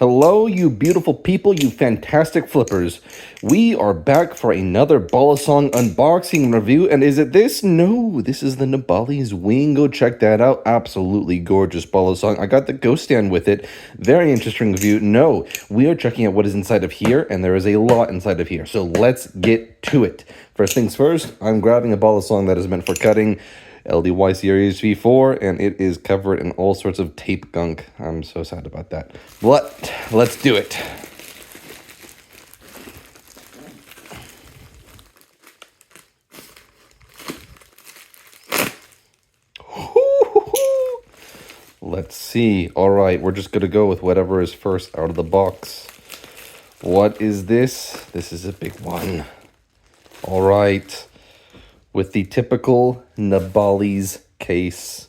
Hello, you beautiful people, you fantastic flippers. We are back for another balisong unboxing and review. And is it this? No, this is the Nabalis wing. Go check that out. Absolutely gorgeous balisong. I got the ghost stand with it. Very interesting review. No, we are checking out what is inside of here, and there is a lot inside of here. So let's get to it. First things first, I'm grabbing a balisong that is meant for cutting. LDY Series V4, and it is covered in all sorts of tape gunk. I'm so sad about that. But let's do it. Let's see. All right, we're just going to go with whatever is first out of the box. What is this? This is a big one. All right. With the typical Nabalis case.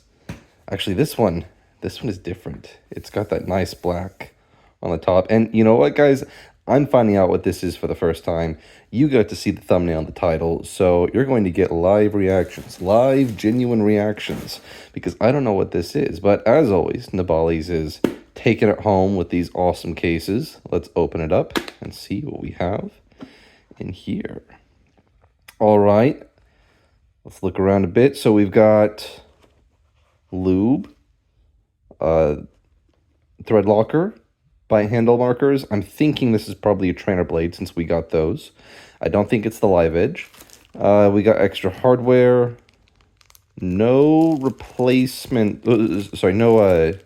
Actually, this one is different. It's got that nice black on the top. And you know what, guys? I'm finding out what this is for the first time. You got to see the thumbnail and the title, so you're going to get live reactions, live, genuine reactions, because I don't know what this is. But as always, Nabalis is taking it home with these awesome cases. Let's open it up and see what we have in here. All right. Let's look around a bit. So we've got lube, thread locker, by handle markers. I'm thinking this is probably a trainer blade since we got those. I don't think it's the live edge. We got extra hardware. No replacement. Sorry, no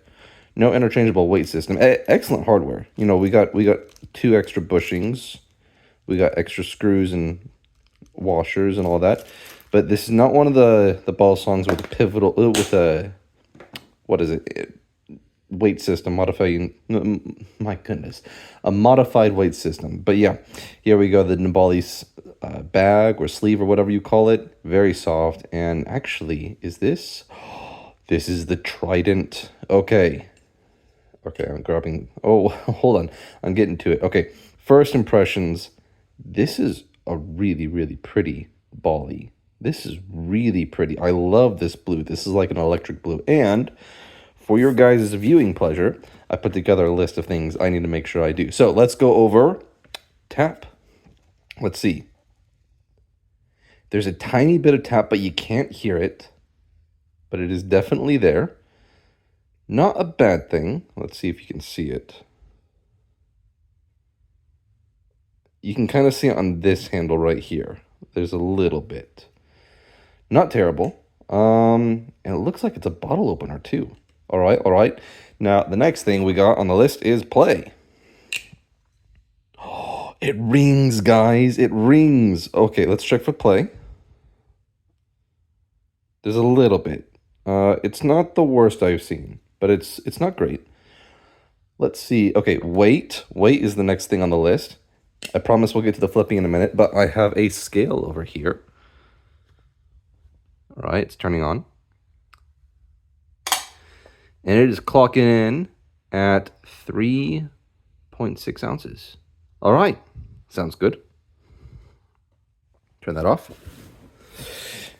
interchangeable weight system. Excellent hardware. You know, we got 2 extra bushings. We got extra screws and washers and all that. But this is not one of the balisongs with a pivotal, with a, what is it, weight system, modifying, my goodness, a modified weight system. But yeah, here we go, the Nabalis bag or sleeve or whatever you call it. Very soft. And actually, is this? This is the Trident. Okay, I'm grabbing, oh, hold on, I'm getting to it. Okay, first impressions, this is a really, really pretty bally. This is really pretty. I love this blue. This is like an electric blue. And for your guys' viewing pleasure, I put together a list of things I need to make sure I do. So let's go over tap. Let's see. There's a tiny bit of tap, but you can't hear it. But it is definitely there. Not a bad thing. Let's see if you can see it. You can kind of see it on this handle right here. There's a little bit. Not terrible. And it looks like it's a bottle opener too. All right. Now, the next thing we got on the list is play. Oh, it rings, guys. It rings. Okay, let's check for play. There's a little bit. It's not the worst I've seen, but it's not great. Let's see. Okay, weight. Weight is the next thing on the list. I promise we'll get to the flipping in a minute, but I have a scale over here. All right, it's turning on. And it is clocking in at 3.6 ounces. All right, sounds good. Turn that off.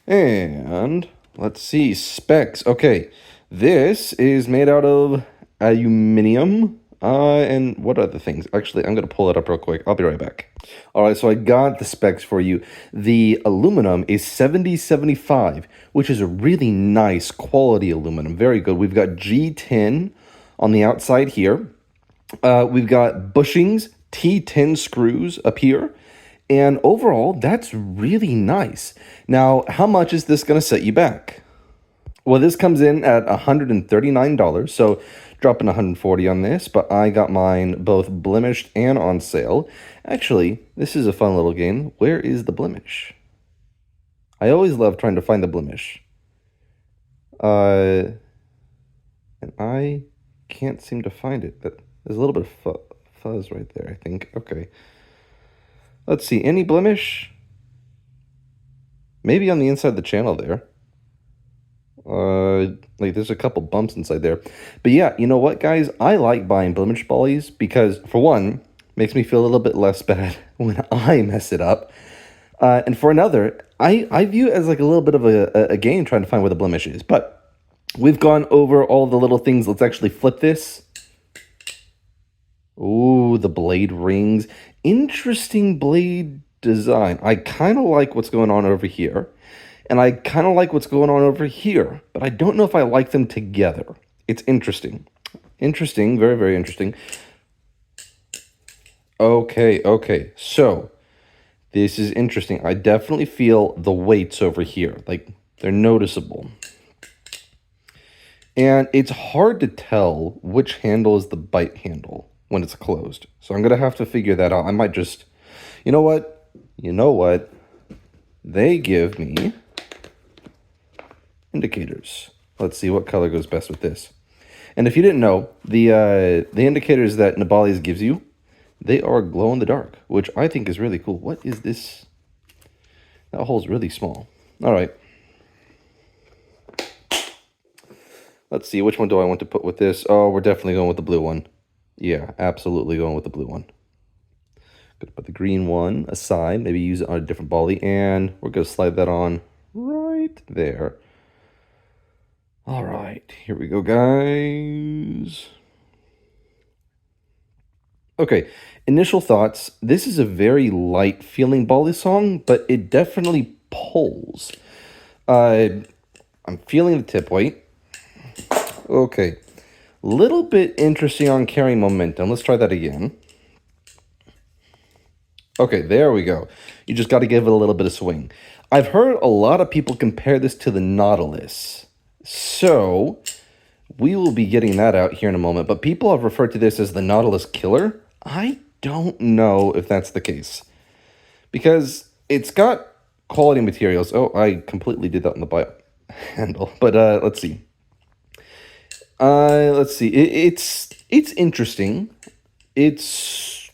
And let's see, specs. Okay, this is made out of aluminum. And what other things? Actually, I'm going to pull it up real quick. I'll be right back. All right, so I got the specs for you. The aluminum is 7075, which is a really nice quality aluminum. Very good. We've got G10 on the outside here. We've got bushings, T10 screws up here. And overall, that's really nice. Now, how much is this going to set you back? Well, this comes in at $139, so dropping $140 on this, but I got mine both blemished and on sale. Actually, this is a fun little game. Where is the blemish? I always love trying to find the blemish. And I can't seem to find it, but there's a little bit of fuzz right there, I think. Okay. Let's see, any blemish? Maybe on the inside of the channel there. Like there's a couple bumps inside there. But yeah, you know what, guys? I like buying blemish ballies because, for one, makes me feel a little bit less bad when I mess it up. And for another, I view it as like a little bit of a game trying to find where the blemish is. But we've gone over all the little things. Let's actually flip this. Ooh, the blade rings. Interesting blade design. I kind of like what's going on over here. And I kind of like what's going on over here. But I don't know if I like them together. It's interesting. Interesting. Very, very interesting. Okay, okay. So, this is interesting. I definitely feel the weights over here. Like, they're noticeable. And it's hard to tell which handle is the bite handle when it's closed. So I'm going to have to figure that out. I might just... You know what? You know what? They give me indicators. Let's see what color goes best with this. And if you didn't know, the indicators that Nabalis gives you, they are glow in the dark, which I think is really cool. What is this? That hole's really small. All right. Let's see, which one do I want to put with this? Oh, we're definitely going with the blue one. Yeah, absolutely going with the blue one. Gonna put the green one aside, maybe use it on a different bally, and we're gonna slide that on right there. All right, here we go, guys. Okay, initial thoughts. This is a very light feeling balisong, but it definitely pulls. I'm feeling the tip weight. Okay, little bit interesting on carrying momentum. Let's try that again. Okay, there we go. You just got to give it a little bit of swing. I've heard a lot of people compare this to the Nautilus. So, we will be getting that out here in a moment. But people have referred to this as the Nautilus Killer. I don't know if that's the case. Because it's got quality materials. Oh, I completely did that on the bio handle. But let's see. Let's see. It's interesting. It's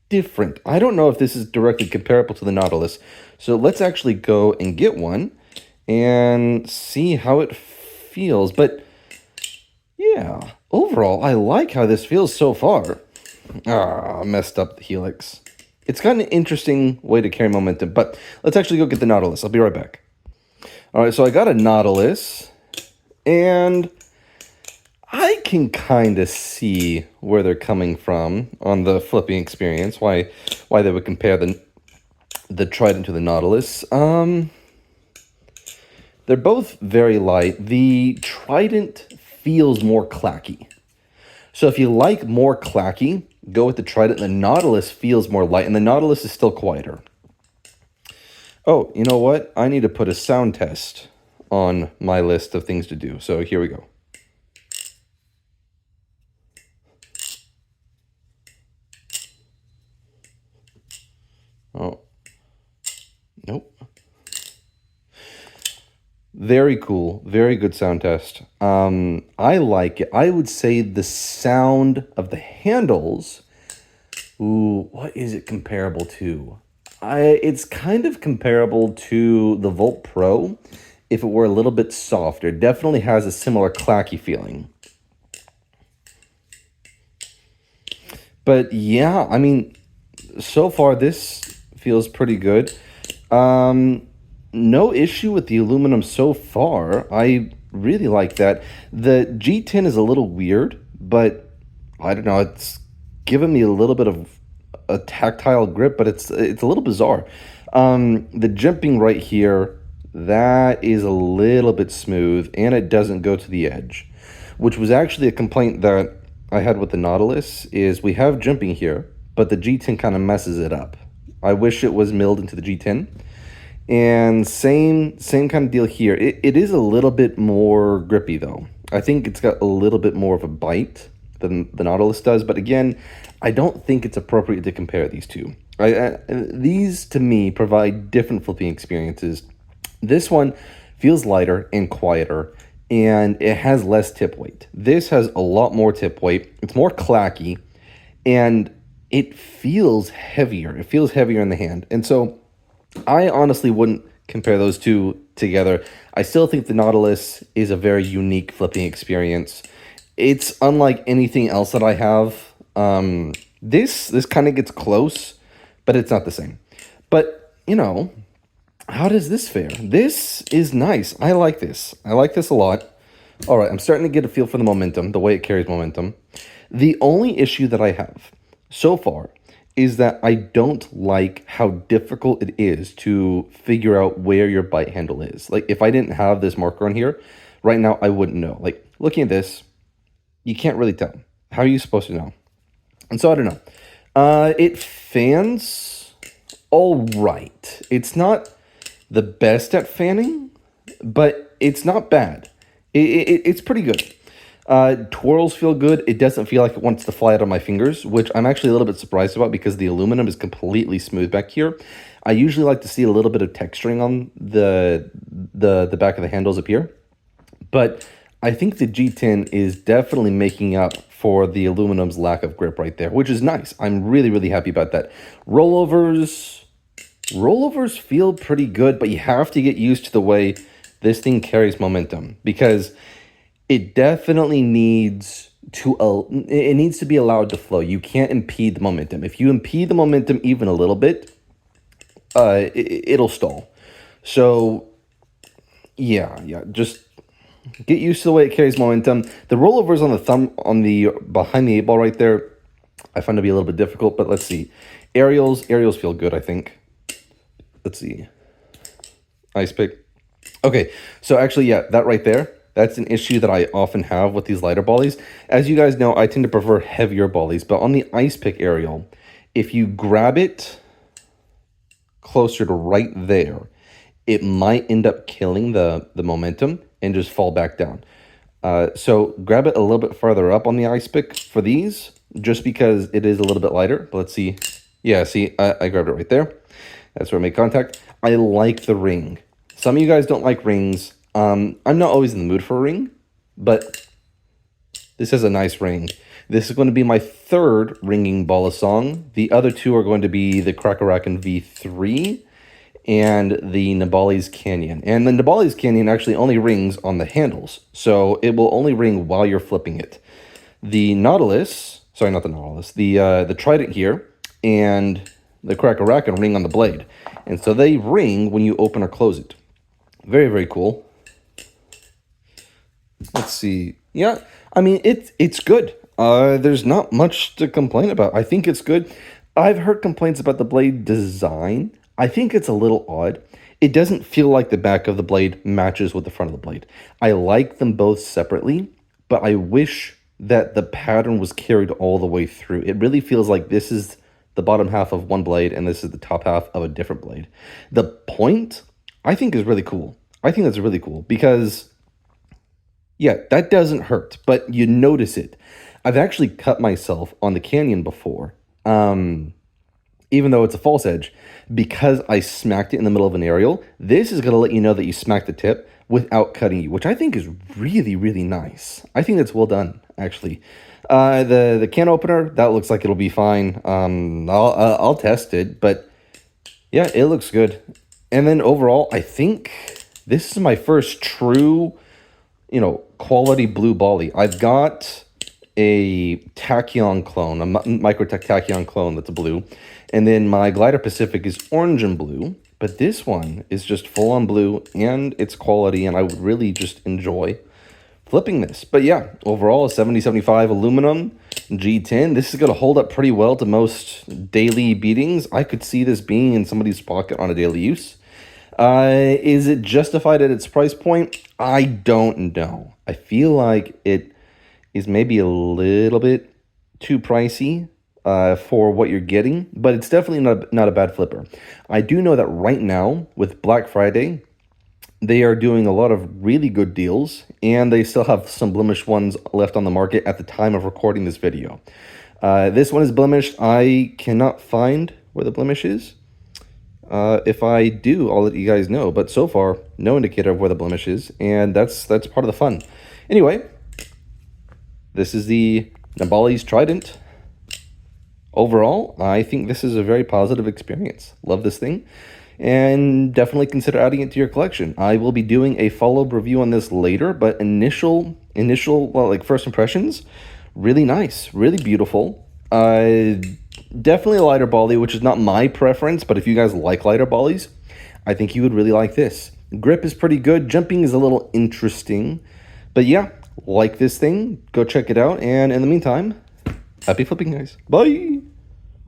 different. I don't know if this is directly comparable to the Nautilus. So let's actually go and get one and see how it feels. But yeah, overall, I like how this feels so far. Ah, messed up the helix. It's got an interesting way to carry momentum, but let's actually go get the Nautilus. I'll be right back. All right, so I got a Nautilus, and I can kind of see where they're coming from on the flipping experience, why they would compare the Trident to the Nautilus. They're both very light. The Trident feels more clacky. So if you like more clacky, go with the Trident. The Nautilus feels more light, and the Nautilus is still quieter. Oh, you know what? I need to put a sound test on my list of things to do. So here we go. Oh, nope. Very cool. Very good sound test. I like it. I would say the sound of the handles. Ooh, what is it comparable to? It's kind of comparable to the Volt Pro if it were a little bit softer. It definitely has a similar clacky feeling. But yeah, I mean, so far this feels pretty good. No issue with the aluminum so far. I really like that. The G10 is a little weird, but I don't know. It's given me a little bit of a tactile grip, but it's a little bizarre. The jimping right here, that is a little bit smooth, and it doesn't go to the edge, which was actually a complaint that I had with the Nautilus, is we have jimping here, but the G10 kind of messes it up. I wish it was milled into the G10. And same kind of deal here. It is a little bit more grippy, though. I think it's got a little bit more of a bite than the Nautilus does. But again, I don't think it's appropriate to compare these two. These, to me, provide different flipping experiences. This one feels lighter and quieter, and it has less tip weight. This has a lot more tip weight. It's more clacky, and it feels heavier. It feels heavier in the hand. And so I honestly wouldn't compare those two together. I still think the Nautilus is a very unique flipping experience. It's unlike anything else that I have. This kind of gets close, but it's not the same. But, you know, how does this fare? This is nice. I like this. I like this a lot. All right, I'm starting to get a feel for the momentum, the way it carries momentum. The only issue that I have so far is that I don't like how difficult it is to figure out where your bite handle is. Like if I didn't have this marker on here, right now I wouldn't know. Like looking at this, you can't really tell. How are you supposed to know? And so I don't know. It fans all right. It's not the best at fanning, but it's not bad. It's pretty good. Twirls feel good. It doesn't feel like it wants to fly out of my fingers, which I'm actually a little bit surprised about because the aluminum is completely smooth back here. I usually like to see a little bit of texturing on the back of the handles up here. But I think the G10 is definitely making up for the aluminum's lack of grip right there, which is nice. I'm really, really happy about that. Rollovers feel pretty good, but you have to get used to the way this thing carries momentum because it definitely needs to be allowed to flow. You can't impede the momentum. If you impede the momentum even a little bit, it'll stall. So yeah, just get used to the way it carries momentum. The rollovers on the thumb, on the behind the 8-ball right there, I find to be a little bit difficult, but let's see. Aerials feel good, I think. Let's see. Ice pick. Okay, so actually, yeah, that right there, that's an issue that I often have with these lighter bollies. As you guys know, I tend to prefer heavier bollies, but on the ice pick aerial, if you grab it closer to right there, it might end up killing the momentum and just fall back down. So grab it a little bit farther up on the ice pick for these, just because it is a little bit lighter. But let's see. Yeah, see, I grabbed it right there. That's where I made contact. I like the ring. Some of you guys don't like rings. I'm not always in the mood for a ring, but this is a nice ring. This is going to be my third ringing balisong. The other two are going to be the Crackerakin V3 and the Nabalis Canyon. And the Nabalis Canyon actually only rings on the handles, so it will only ring while you're flipping it. The Nautilus, sorry, not the Nautilus, the Trident here and the Crackerakin ring on the blade. And so they ring when you open or close it. Very, very cool. Let's see. Yeah, I mean, it's good. There's not much to complain about. I think it's good. I've heard complaints about the blade design. I think it's a little odd. It doesn't feel like the back of the blade matches with the front of the blade. I like them both separately, but I wish that the pattern was carried all the way through. It really feels like this is the bottom half of one blade and this is the top half of a different blade. The point, I think, is really cool. I think that's really cool because, yeah, that doesn't hurt, but you notice it. I've actually cut myself on the Canyon before, even though it's a false edge, because I smacked it in the middle of an aerial. This is going to let you know that you smacked the tip without cutting you, which I think is really, really nice. I think that's well done, actually. The can opener, that looks like it'll be fine. I'll test it, but yeah, it looks good. And then overall, I think this is my first true, quality blue bolly. I've got a Tachyon clone, a Microtech Tachyon clone that's a blue. And then my Glider Pacific is orange and blue. But this one is just full on blue and it's quality. And I would really just enjoy flipping this. But yeah, overall a 7075 aluminum G10. This is going to hold up pretty well to most daily beatings. I could see this being in somebody's pocket on a daily use. Is it justified at its price point? I don't know. I feel like it is maybe a little bit too pricey for what you're getting, but it's definitely not a bad flipper. I do know that right now with Black Friday, they are doing a lot of really good deals, and they still have some blemished ones left on the market at the time of recording this video. This one is blemished. I cannot find where the blemish is. If I do, I'll let you guys know. But so far, no indicator of where the blemish is, and that's part of the fun. Anyway, this is the Nabalis Trident. Overall, I think this is a very positive experience. Love this thing, and definitely consider adding it to your collection. I will be doing a follow-up review on this later, but initial, well, like first impressions, really nice, really beautiful. Definitely a lighter bolly, which is not my preference, but if you guys like lighter bollies, I think you would really like this. Grip is pretty good. Jumping is a little interesting, but yeah, like this thing, go check it out. And in the meantime, happy flipping, guys. Bye.